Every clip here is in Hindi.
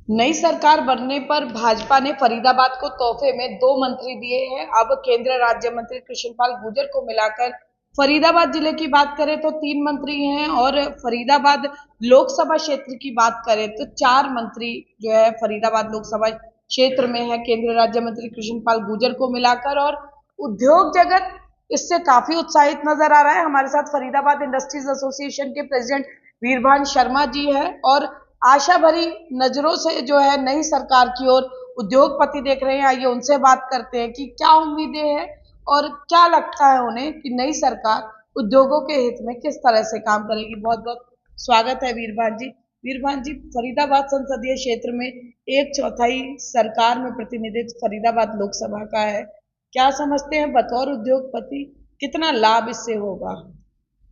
नई सरकार बनने पर भाजपा ने फरीदाबाद को तोहफे में 2 मंत्री दिए हैं। अब केंद्रीय राज्य मंत्री कृष्णपाल गुर्जर को मिलाकर फरीदाबाद जिले की बात करें तो 3 मंत्री हैं, और फरीदाबाद लोकसभा क्षेत्र की बात करें तो 4 मंत्री जो है फरीदाबाद लोकसभा क्षेत्र में है, केंद्रीय राज्य मंत्री कृष्णपाल गुर्जर को मिलाकर। और उद्योग जगत इससे काफी उत्साहित नजर आ रहा है। हमारे साथ फरीदाबाद इंडस्ट्रीज एसोसिएशन के प्रेसिडेंट वीरभान शर्मा जी है, और आशा भरी नजरों से जो है नई सरकार की ओर उद्योगपति देख रहे हैं। आइए उनसे बात करते हैं कि क्या उम्मीदें हैं और क्या लगता है उन्हें कि नई सरकार उद्योगों के हित में किस तरह से काम करेगी। बहुत बहुत स्वागत है वीरभान जी। वीरभान जी, फरीदाबाद संसदीय क्षेत्र में 1/4 सरकार में प्रतिनिधित्व फरीदाबाद लोकसभा का है। क्या समझते हैं बतौर उद्योगपति कितना लाभ इससे होगा?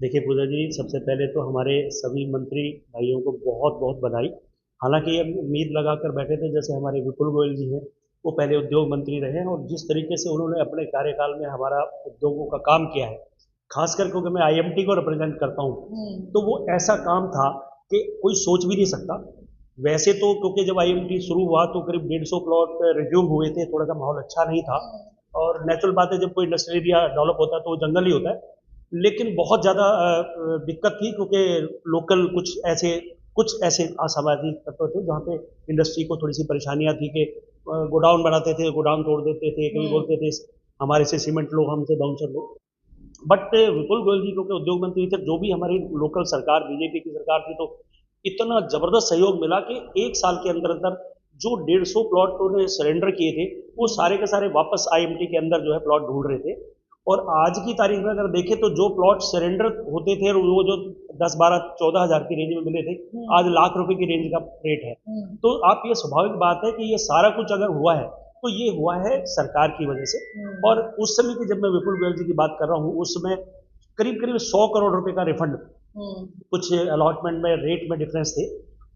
देखिए पूजा जी, सबसे पहले तो हमारे सभी मंत्री भाइयों को बहुत बहुत बधाई। हालांकि ये उम्मीद लगाकर बैठे थे, जैसे हमारे विपुल गोयल जी हैं, वो पहले उद्योग मंत्री रहे हैं और जिस तरीके से उन्होंने अपने कार्यकाल में हमारा उद्योगों का काम किया है, खासकर क्योंकि मैं आईएमटी को रिप्रेजेंट करता हूँ, तो वो ऐसा काम था कि कोई सोच भी नहीं सकता। वैसे तो क्योंकि जब आईएमटी शुरू हुआ तो करीब 150 प्लॉट रिज्यूम हुए थे, थोड़ा सा माहौल अच्छा नहीं था। और नेचुरल बात है, जब कोई इंडस्ट्रियल एरिया डेवलप होता है तो वो जंगल ही होता है। लेकिन बहुत ज़्यादा दिक्कत थी, क्योंकि लोकल कुछ ऐसे असामाजिक तत्व थे जहाँ पे इंडस्ट्री को थोड़ी सी परेशानियाँ थी कि गोडाउन बनाते थे, गोडाउन तोड़ देते थे, कभी बोलते थे हमारे से सीमेंट लो, हमसे bouncer low. But Vipul Goyal जी क्योंकि उद्योग मंत्री थे, जो भी हमारी लोकल सरकार बीजेपी की सरकार थी, तो इतना जबरदस्त सहयोग मिला कि 1 साल के अंदर अंदर जो 150 प्लॉट उन्होंने सरेंडर किए थे, वो सारे के सारे वापस आईएमटी के अंदर जो है प्लॉट ढूंढ रहे थे। और आज की तारीख में अगर देखें तो जो प्लॉट सरेंडर होते थे वो जो 10, 12, 14 हज़ार की रेंज में मिले थे, आज लाख रुपए की रेंज का रेट है। तो आप ये स्वाभाविक बात है कि ये सारा कुछ अगर हुआ है तो ये हुआ है सरकार की वजह से। और उस समय की जब मैं विपुल गोयल जी की बात कर रहा हूँ, उस समय करीब करीब 100 करोड़ रुपए का रिफंड कुछ अलॉटमेंट में रेट में डिफरेंस थे,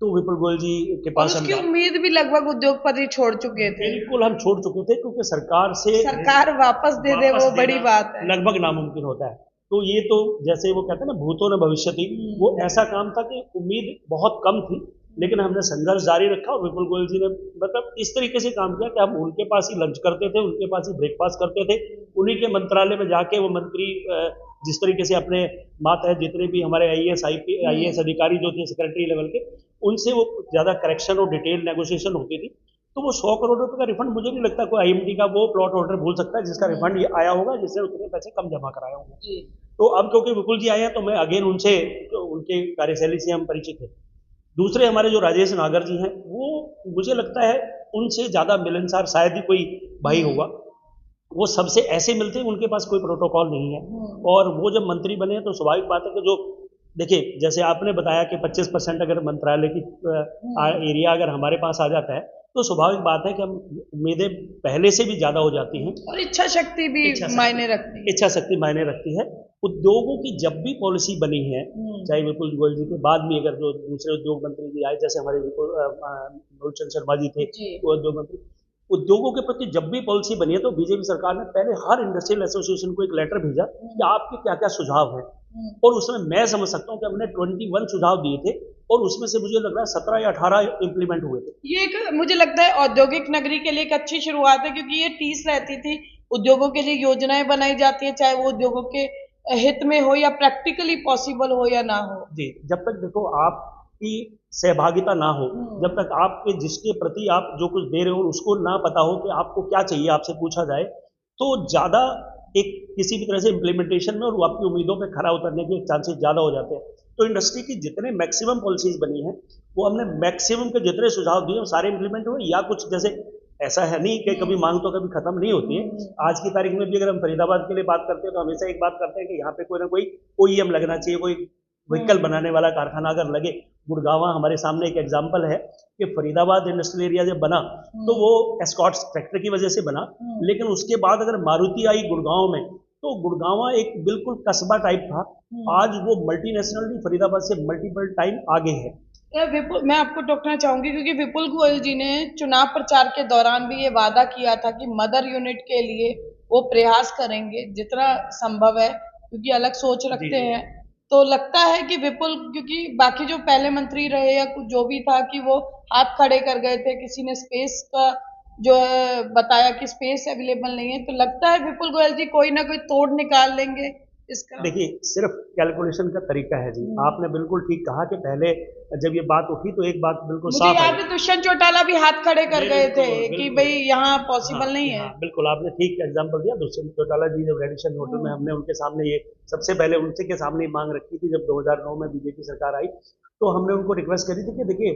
तो विपुल गोयल जी के और पास उसकी उम्मीद भी लगभग उद्योगपति छोड़ चुके थे। बिल्कुल हम छोड़ चुके थे, क्योंकि सरकार से सरकार वापस दे दे वो बड़ी बात है। लगभग नामुमकिन होता है। तो ये तो जैसे वो कहते हैं ना, भूतों ने भविष्य थी, वो ऐसा काम था कि उम्मीद बहुत कम थी, लेकिन हमने संघर्ष जारी रखा और विपुल गोयल जी ने मतलब इस तरीके से काम किया कि हम उनके पास ही लंच करते थे, उनके पास ही ब्रेकफास्ट करते थे, उन्हीं के मंत्रालय में जाके वो मंत्री जिस तरीके से अपने मातहत जितने भी हमारे आईएएस अधिकारी जो थे सेक्रेटरी लेवल के, उनसे वो ज़्यादा करेक्शन और डिटेल नेगोशिएशन होती थी। तो वो 100 करोड़ रुपए का रिफंड, मुझे नहीं लगता कोई आईएमटी का वो प्लॉट होल्डर भूल सकता है जिसका रिफंड ये आया होगा, जिससे उतने पैसे कम जमा कराए होंगे। तो अब क्योंकि विपुल जी आए हैं, तो मैं अगेन उनसे, तो उनके कार्यशैली से हम परिचित हैं। दूसरे हमारे जो राजेश नागर जी हैं, वो मुझे लगता है उनसे ज़्यादा मिलनसार शायद ही कोई भाई होगा। वो सबसे ऐसे मिलते हैं, उनके पास कोई प्रोटोकॉल नहीं है। और वो जब मंत्री बने तो स्वाभाविक बात है कि जो देखिए, जैसे आपने बताया कि 25% अगर मंत्रालय की एरिया अगर हमारे पास आ जाता है, तो स्वाभाविक बात है कि हम उम्मीदें पहले से भी ज़्यादा हो जाती हैं और इच्छा शक्ति भी मायने रखती है। इच्छा शक्ति मायने रखती है। उद्योगों की जब भी पॉलिसी बनी है, चाहे विपुल गोयल जी के बाद में अगर जो दूसरे उद्योग मंत्री जी आए, जैसे हमारे मूलचंद शर्मा जी थे, वो उद्योग मंत्री, उद्योगों के प्रति जब भी पॉलिसी बनी है तो बीजेपी सरकार ने पहले हर इंडस्ट्रियल एसोसिएशन को एक लेटर भेजा कि आपके क्या क्या सुझाव हैं। और उसमें मैं समझ सकता हूँ कि हमने 21 सुझाव दिए थे, और उसमें से मुझे लग रहा है 17 या 18 इम्प्लीमेंट हुए थे। ये एक मुझे लगता है औद्योगिक नगरी के लिए एक अच्छी शुरुआत है, क्योंकि ये टीस रहती थी उद्योगों के लिए योजनाएं बनाई जाती है, चाहे वो उद्योगों के हित में हो या प्रैक्टिकली पॉसिबल हो या ना हो। जी, जब तक देखो आपकी सहभागिता ना हो, जब तक आपके जिसके प्रति आप जो कुछ दे रहे हो उसको ना पता हो कि आपको क्या चाहिए, आपसे पूछा जाए, तो ज़्यादा एक किसी भी तरह से इम्प्लीमेंटेशन में और वो आपकी उम्मीदों पे खरा उतरने के चांसेस ज़्यादा हो जाते हैं। तो इंडस्ट्री की जितने मैक्सिमम पॉलिसीज बनी हैं, वो हमने मैक्सिमम के जितने सुझाव दिए वो सारे इम्प्लीमेंट हुए, या कुछ जैसे ऐसा है नहीं कि कभी मांग तो कभी खत्म नहीं होती है। आज की तारीख में भी अगर हम फरीदाबाद के लिए बात करते हैं तो हमेशा एक बात करते हैं कि यहाँ पे कोई ना कोई ओईएम लगना चाहिए, कोई व्हीकल बनाने वाला कारखाना अगर लगे। गुड़गांव हमारे सामने एक एग्जाम्पल है कि फरीदाबाद इंडस्ट्रियल एरिया जब बना तो वो एस्कॉर्ट्स ट्रैक्टर की वजह से बना, लेकिन उसके बाद अगर मारुति आई गुड़गांव में, तो गुड़गांव एक बिल्कुल कस्बा टाइप था। आज वो मल्टीनेशनल भी फरीदाबाद से मल्टीपल टाइम आगे है। मैं आपको टोकना चाहूंगी, क्योंकि विपुल गोयल जी ने चुनाव प्रचार के दौरान भी ये वादा किया था कि मदर यूनिट के लिए वो प्रयास करेंगे जितना संभव है, क्योंकि अलग सोच रखते हैं। तो लगता है कि विपुल, क्योंकि बाकी जो पहले मंत्री रहे या कुछ जो भी था कि वो हाथ खड़े कर गए थे, किसी ने स्पेस का जो है बताया कि स्पेस अवेलेबल नहीं है, तो लगता है विपुल गोयल जी कोई ना कोई तोड़ निकाल लेंगे इसका। देखिए, सिर्फ कैलकुलेशन का तरीका है जी। हम्म। आपने बिल्कुल ठीक कहा कि पहले जब ये बात उठी तो एक बात बिल्कुल मुझे साफ आई। याद है दुष्यंत चौटाला भी हाथ खड़े कर गए थे बिल्कुल कि बिल्कुल। भाई यहाँ हाँ पॉसिबल नहीं है। हाँ, बिल्कुल आपने ठीक एग्जांपल दिया। दुष्यंत चौटाला जी जब रेडिशन होटल में हम्म। हमने उनके सामने ये सबसे पहले उनसे के सामने ये मांग रखी थी जब 2009 में बीजेपी सरकार आई, तो हमने उनको रिक्वेस्ट करी थी कि देखिए,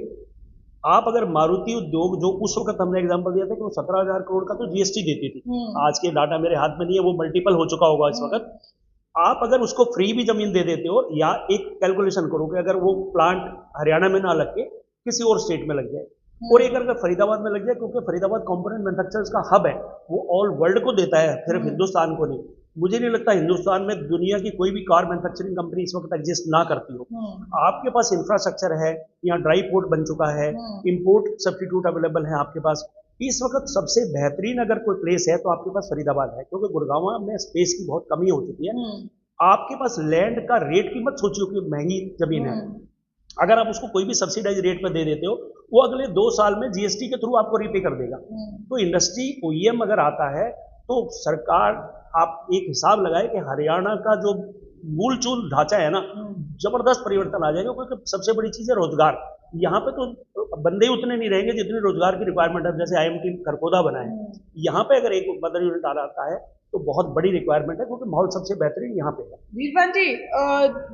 आप अगर मारुति उद्योग, जो उस वक्त हमने एग्जांपल दिया था कि वो 17,000 करोड़ का तो जीएसटी देती थी, हम्म। आज के डाटा मेरे हाथ में नहीं है, वो मल्टीपल हो चुका होगा इस वक्त। आप अगर उसको फ्री भी जमीन दे देते हो, या एक कैलकुलेशन करो कि अगर वो प्लांट हरियाणा में ना लग के किसी और स्टेट में लग जाए, और एक अगर फरीदाबाद में लग जाए, क्योंकि फरीदाबाद कंपोनेंट मैन्युफैक्चरर्स का हब है, वो ऑल वर्ल्ड को देता है, सिर्फ हिंदुस्तान को नहीं। मुझे नहीं लगता हिंदुस्तान में दुनिया की कोई भी कार मैन्युफैक्चरिंग कंपनी इस वक्त एग्जिस्ट ना करती हो। आपके पास इंफ्रास्ट्रक्चर है, यहाँ ड्राई पोर्ट बन चुका है, इंपोर्ट सब्स्टिट्यूट अवेलेबल है आपके पास। इस वक्त सबसे बेहतरीन अगर कोई प्लेस है तो आपके पास फरीदाबाद है, क्योंकि गुड़गांव में स्पेस की बहुत कमी हो चुकी है। आपके पास लैंड का रेट की मत सोचियो कि महंगी जमीन है, अगर आप उसको कोई भी सब्सिडाइज रेट पर दे देते हो, वो अगले 2 साल में जीएसटी के थ्रू आपको रीपे कर देगा। तो इंडस्ट्री ओईएम अगर आता है तो सरकार, आप एक हिसाब लगाए कि हरियाणा का जो मूल चूल ढांचा है ना, जबरदस्त परिवर्तन आ जाएगा, क्योंकि सबसे बड़ी चीज है रोजगार। यहाँ पे तो बंदे उतने नहीं रहेंगे जितने रोजगार की रिक्वायरमेंट है। जैसे आईएमटी खरखोदा बना है, यहाँ पे अगर एक मदर यूनिट आ जाता है तो बहुत बड़ी रिक्वायरमेंट है, क्योंकि माहौल सबसे बेहतरीन यहाँ पे है। वीरवान जी,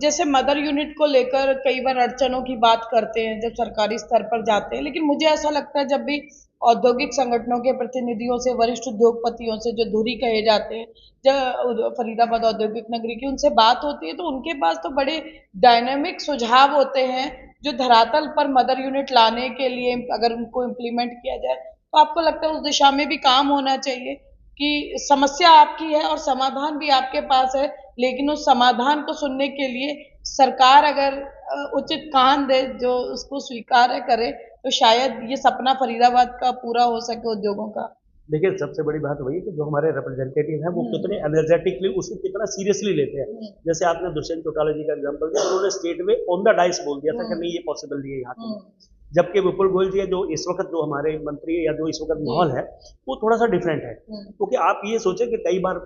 जैसे मदर यूनिट को लेकर कई बार अड़चनों की बात करते हैं जब सरकारी स्तर पर जाते हैं, लेकिन मुझे ऐसा लगता है जब भी औद्योगिक संगठनों के प्रतिनिधियों से, वरिष्ठ उद्योगपतियों से जो धुरी कहे जाते हैं, जब फरीदाबाद औद्योगिक नगरी की उनसे बात होती है, तो उनके पास तो बड़े डायनामिक सुझाव होते हैं जो धरातल पर मदर यूनिट लाने के लिए अगर उनको इम्प्लीमेंट किया जाए तो आपको लगता है उस दिशा में भी काम होना चाहिए कि समस्या आपकी है और समाधान भी आपके पास है, लेकिन उस समाधान को सुनने के लिए सरकार अगर उचित कान दे, जो उसको स्वीकार करे, तो शायद ये सपना फरीदाबाद का पूरा हो सके उद्योगों का। देखिए, सबसे बड़ी बात वही है कि जो हमारे रिप्रेजेंटेटिव हैं वो कितने एनर्जेटिकली उसको कितना सीरियसली लेते हैं। जैसे आपने दुष्यंत चौटाला जी का एग्जांपल दिया, उन्होंने स्टेट में ऑन द डाइस बोल दिया था कि नहीं, ये पॉसिबल नहीं है यहाँ पे। जबकि विपुल गोयल जी जो इस वक्त जो हमारे मंत्री या जो इस वक्त माहौल है वो थोड़ा सा डिफरेंट है, क्योंकि आप ये सोचें कि कई बार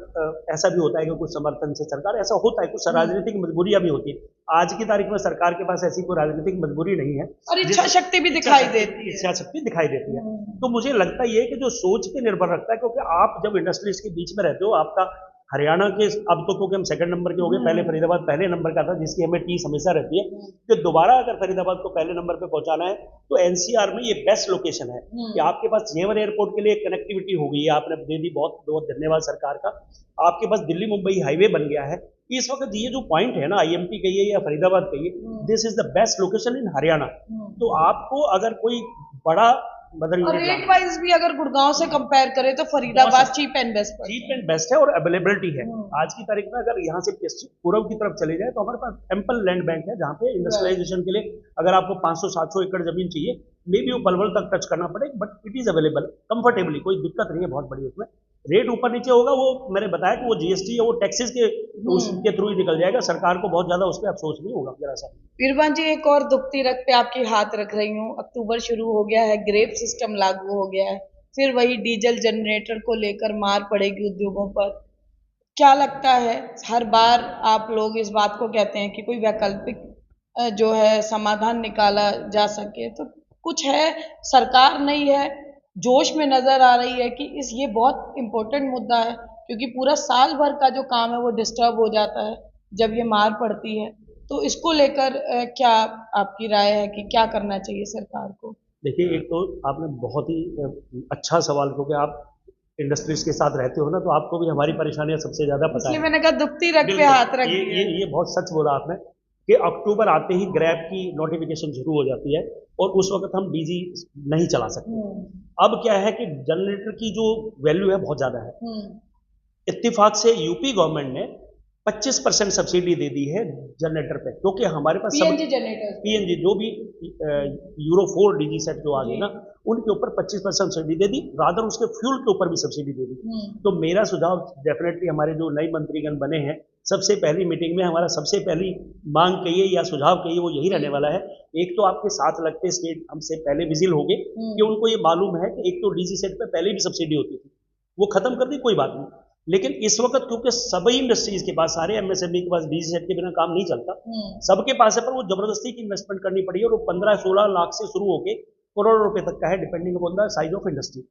ऐसा भी होता है कि कुछ समर्थन से सरकार, ऐसा होता है, कुछ राजनीतिक मजबूरियां भी होती है। आज की तारीख में सरकार के पास ऐसी कोई राजनीतिक मजबूरी नहीं है, और इच्छा शक्ति भी दिखाई देती है। इच्छा शक्ति दिखाई देती है। तो मुझे लगता ये है कि जो सोच पे निर्भर रखता है, क्योंकि आप जब इंडस्ट्रीज के बीच में रहते हो, आपका हरियाणा के अब तो क्योंकि हम सेकंड नंबर के हो गए, पहले फरीदाबाद पहले नंबर का था, जिसकी हमें टीस हमेशा रहती है कि दोबारा अगर फरीदाबाद को पहले नंबर पे पहुंचाना है तो एनसीआर में ये बेस्ट लोकेशन है कि आपके पास जेवर एयरपोर्ट के लिए कनेक्टिविटी हो गई है, आपने दे दी, बहुत बहुत धन्यवाद सरकार का। आपके पास दिल्ली मुंबई हाईवे बन गया है। इस वक्त ये जो पॉइंट है ना, आईएमपी कहिए या फरीदाबाद कहिए, this is the best location in Haryana. तो आपको अगर कोई बड़ा मदर और यूनिट रेट वाइज भी अगर गुड़गांव से कंपेयर करें तो फरीदाबाद चीप एंड बेस्ट है और अवेलेबिलिटी है। आज की तारीख में अगर यहाँ से पूर्व की तरफ चले जाए तो हमारे पास एम्पल लैंड बैंक है, जहाँ पे इंडस्ट्रियलाइजेशन के लिए अगर आपको 500-700 एकड़ जमीन चाहिए, मे बी वो पलवल तक टच करना पड़े, but it is available comfortably, कोई दिक्कत नहीं है बहुत बड़ी उसमें। रेट ऊपर नीचे होगा, वो मैंने बताया कि वो जीएसटी या वो टैक्सेस के उसके थ्रू ही निकल जाएगा, सरकार को बहुत ज्यादा उस पर अफसोस नहीं होगा जरा सा। वीरवान जी, एक और दुखती रग पे आपकी हाथ रख रही हूँ। अक्टूबर शुरू हो गया है, ग्रेप सिस्टम लागू हो गया है, फिर वही डीजल जनरेटर को लेकर मार पड़ेगी उद्योगों पर। क्या लगता है, हर बार आप लोग इस बात को कहते हैं कि कोई वैकल्पिक जो है समाधान निकाला जा सके, तो कुछ है, सरकार नहीं है, जोश में नजर आ रही है कि इस ये बहुत इंपॉर्टेंट मुद्दा है, क्योंकि पूरा साल भर का जो काम है वो डिस्टर्ब हो जाता है जब ये मार पड़ती है। तो इसको लेकर क्या आपकी राय है कि क्या करना चाहिए सरकार को? देखिए, एक तो आपने बहुत ही अच्छा सवाल, क्योंकि आप इंडस्ट्रीज के साथ रहते हो ना, तो आपको भी हमारी परेशानियां सबसे ज्यादा पता है। मैंने कहा दुखती रग पे हाथ रख दिया। ये बहुत सच बोला आपने कि अक्टूबर आते ही ग्रैब की नोटिफिकेशन शुरू हो जाती है और उस वक्त हम डीजी नहीं चला सकते। अब क्या है कि जनरेटर की जो वैल्यू है बहुत ज्यादा है। इत्तेफाक से यूपी गवर्नमेंट ने 25% सब्सिडी दे दी है जनरेटर पे, क्योंकि हमारे पास पीएनजी जनरेटर, पीएनजी जो भी यूरो 4 डीजी सेट जो आ गए ना, उनके ऊपर 25% सब्सिडी दे दी, रादर उसके फ्यूल के ऊपर भी सब्सिडी दे दी। तो मेरा सुझाव डेफिनेटली हमारे जो नए मंत्रीगण बने हैं, सबसे पहली मीटिंग में हमारा सबसे पहली मांग कहिए या सुझाव कहिए वो यही रहने वाला है। एक तो आपके साथ लगते स्टेट हमसे पहले विजिल हो गए कि उनको ये मालूम है कि एक तो डीजी सेट पे पहले भी सब्सिडी होती थी, वो खत्म कर दी, कोई बात नहीं। लेकिन इस वक्त क्योंकि सभी इंडस्ट्रीज के पास, सारे एमएसएमई के पास डीजी सेट के बिना काम नहीं चलता, सबके पास है, पर वो जबरदस्ती की इन्वेस्टमेंट करनी पड़ी है और वो 15-16 लाख से शुरू होकर करोड़ों रुपए तक का है, depending upon the size of industry.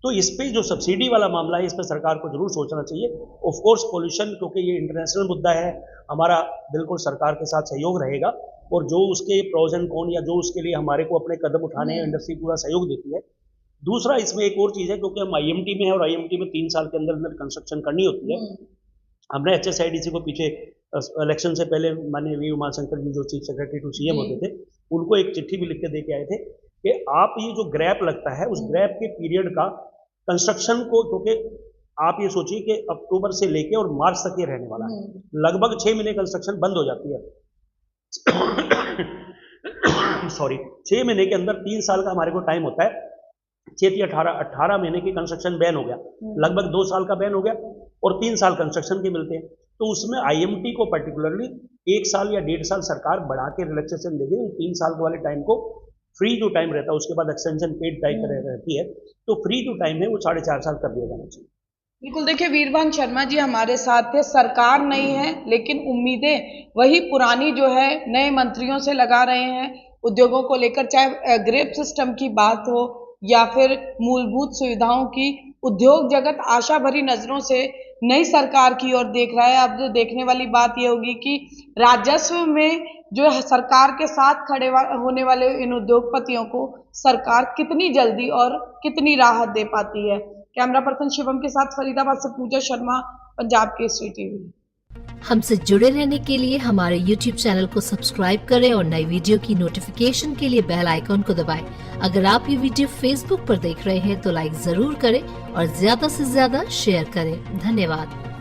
तो इस पे जो सब्सिडी वाला मामला है, इस पर सरकार को जरूर सोचना चाहिए। ऑफ कोर्स पोल्यूशन, क्योंकि ये इंटरनेशनल मुद्दा है, हमारा बिल्कुल सरकार के साथ सहयोग रहेगा और जो उसके प्रोज एंड कॉन या जो उसके लिए हमारे को अपने कदम उठाने हैं, इंडस्ट्री पूरा सहयोग देती है। दूसरा इसमें एक और चीज़ है, क्योंकि हम आईएमटी में है और आईएमटी में 3 साल के अंदर अंदर कंस्ट्रक्शन करनी होती है। हमने HSIDC को पीछे इलेक्शन से पहले माननीय वी उमाशंकर जी जो चीफ सेक्रेटरी टू सीएम होते थे, उनको एक चिट्ठी भी लिख के दे के आए थे कि आप ये जो ग्रैप लगता है उस ग्रैप के पीरियड का कंस्ट्रक्शन को, क्योंकि आप ये सोचिए कि अक्टूबर से लेके और मार्च तक ये रहने वाला है, लगभग 6 महीने कंस्ट्रक्शन बंद हो जाती है। सॉरी, 6 महीने के अंदर 3 साल का हमारे को टाइम होता है, 6 या 18 महीने की कंस्ट्रक्शन बैन हो गया, लगभग 2 साल का बैन हो गया और 3 साल कंस्ट्रक्शन के मिलते हैं। तो उसमें आईएमटी को पर्टिकुलरली 1 साल या 1.5 साल सरकार बढ़ा के रिलैक्सेशन देगी। 3 साल वाले टाइम को फ्री जो टाइम रहता है, उसके बाद एक्सटेंशन पेड टाइप रहती है, तो फ्री जो टाइम है वो 4.5 साल कर दिया जाना चाहिए। बिल्कुल, देखिए वीरभान शर्मा जी हमारे साथ थे। सरकार नहीं है लेकिन उम्मीदें वही पुरानी जो है नए मंत्रियों से लगा रहे हैं उद्योगों को लेकर, चाहे ग्रेप सिस्टम की बात हो या फिर मूलभूत सुविधाओं की। उद्योग जगत आशा भरी नजरों से नई सरकार की ओर देख रहा है। अब जो देखने वाली बात यह होगी कि राजस्व में जो सरकार के साथ खड़े होने वाले इन उद्योगपतियों को सरकार कितनी जल्दी और कितनी राहत दे पाती है। कैमरा पर्सन शिवम के साथ फरीदाबाद से पूजा शर्मा, पंजाब केसरी टीवी। हमसे जुड़े रहने के लिए हमारे YouTube चैनल को सब्सक्राइब करें और नई वीडियो की नोटिफिकेशन के लिए बेल आइकॉन को दबाएं। अगर आप ये वीडियो Facebook पर देख रहे हैं तो लाइक जरूर करें और ज्यादा से ज्यादा शेयर करें। धन्यवाद।